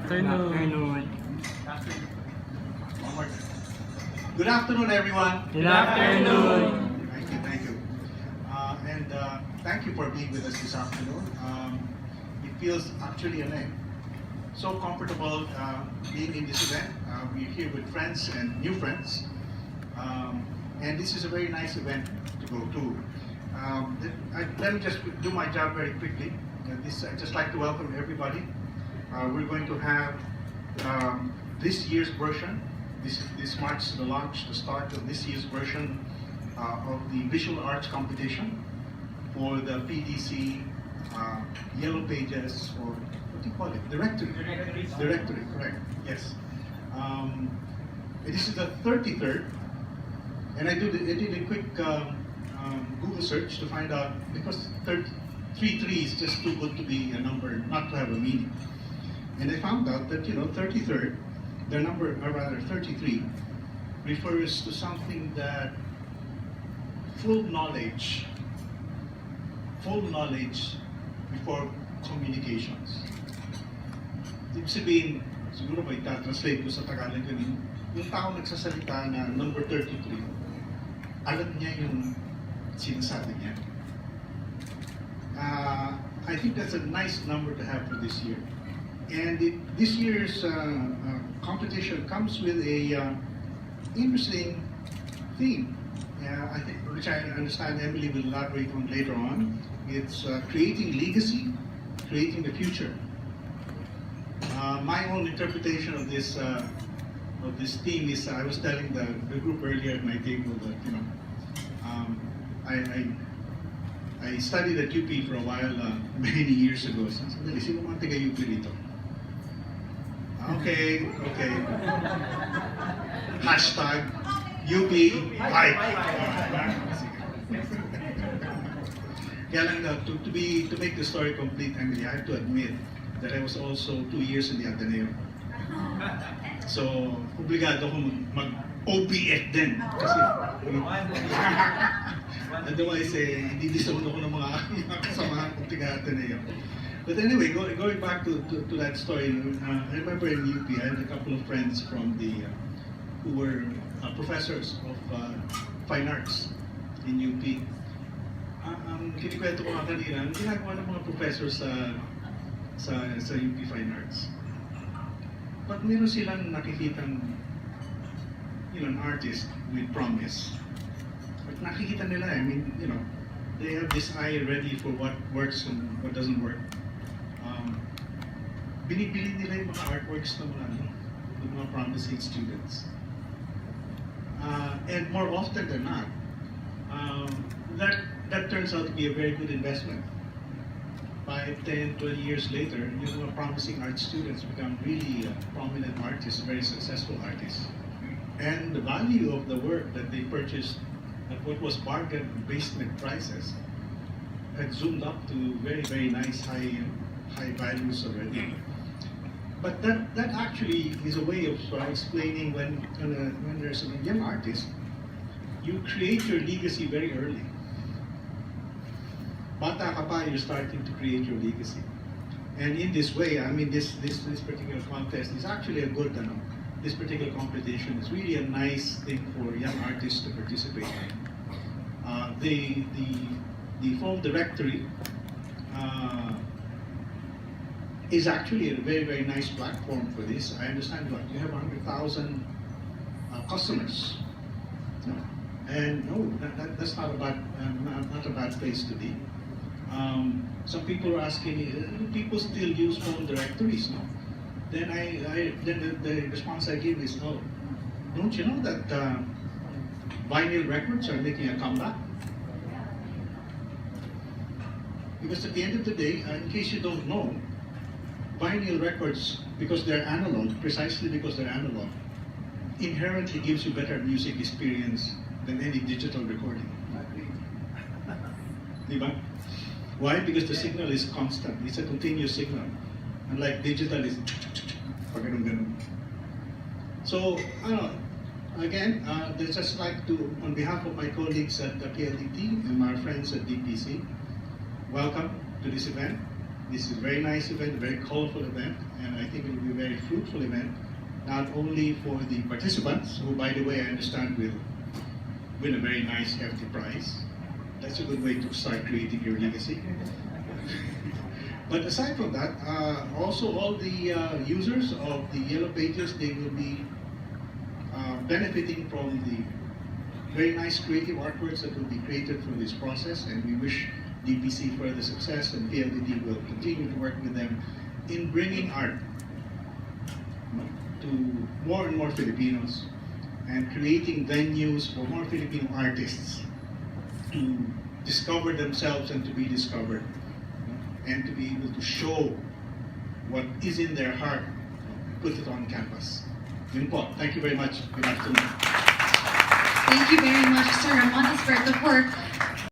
afternoon. Good afternoon, everyone. Good afternoon. Thank you. Thank you for being with us this afternoon. It feels actually so comfortable being in this event. We're here with friends and new friends. And this is a very nice event to go to. Let me just do my job very quickly. I'd just like to welcome everybody. We're going to have this year's version. This marks the start of this year's version of the Visual Arts Competition for the PDC Yellow Pages, or what do you call it? Directory. Directory, correct. Yes. This is the 33rd, and I did a quick Google search to find out, because 33 is just too good to be a number, not to have a meaning. And I found out that 33rd, the number, or rather 33, refers to something that full knowledge before communications. Ibig sabihin, siguro ba ita-translate ko sa Tagalog yun, yung tao nagsasalita na number 33, alam niya yung sinasabi niya. I think that's a nice number to have for this year. And this year's competition comes with a interesting theme. I think, which I understand Emily will elaborate on later on. It's creating legacy, creating the future. My own interpretation of this theme is, I was telling the group earlier at my table that I studied at UP for a while many years ago. Sandali, sino mga taga UP rito? Okay. Hashtag UP hype. Kaya lang to make the story complete, Emily, I have to admit that I was also 2 years in the Ateneo. So, obligado ako mag-OBF din. Kasi, otherwise, hindi disown ako ng mga kasamahan kong tiga-Ateneo. But anyway, going back to that story, I remember in UP, I had a couple of friends from who were professors of fine arts in UP. Ang kinikwento ko nga kanina, ang ginagawa ng mga professors sa UP Fine Arts. Pag meron silang nakikitang an artist with promise, pag nakikita nila, they have this eye ready for what works and what doesn't work. Binibili nila yung mga artworks ng mga promising students. And more often than not, that turns out to be a very good investment. 5, 10, 20 years later, promising art students become really prominent artists, very successful artists. And the value of the work that they purchased at what was bargain basement prices had zoomed up to very, very nice high values already. But that actually is a way of explaining when there's a young artist, you create your legacy very early. Bata ka pa, you're starting to create your legacy. And in this way, this particular contest is actually a good, this particular competition is really a nice thing for young artists to participate in. The film directory is actually a very, very nice platform for this. I understand you have 100,000 customers. And no, that's not a bad place to be. Some people are asking me, do people still use phone directories? No. Then the response I give is, no. Don't you know that vinyl records are making a comeback? Because at the end of the day, in case you don't know, vinyl records, because they're analog, precisely because they're analog, inherently gives you better music experience than any digital recording. Diba? Why? Because the signal is constant. It's a continuous signal. Unlike digital is ganun. So, again, I'd just like to, on behalf of my colleagues at the PLDT and my friends at DPC, welcome to this event. This is a very nice event, a very colorful event, and I think it will be a very fruitful event, not only for the participants, who, by the way, I understand will win a very nice, hefty prize. That's a good way to start creating your legacy. But aside from that, also all the users of the Yellow Pages, they will be benefiting from the very nice creative artworks that will be created through this process, and we wish DPC further success, and PLDT will continue to work with them in bringing art to more and more Filipinos and creating venues for more Filipino artists to discover themselves and to be discovered, and to be able to show what is in their heart, put it on campus. Yun po. Thank you very much. Good afternoon. Thank you very much, Sir Ramon Isberto, for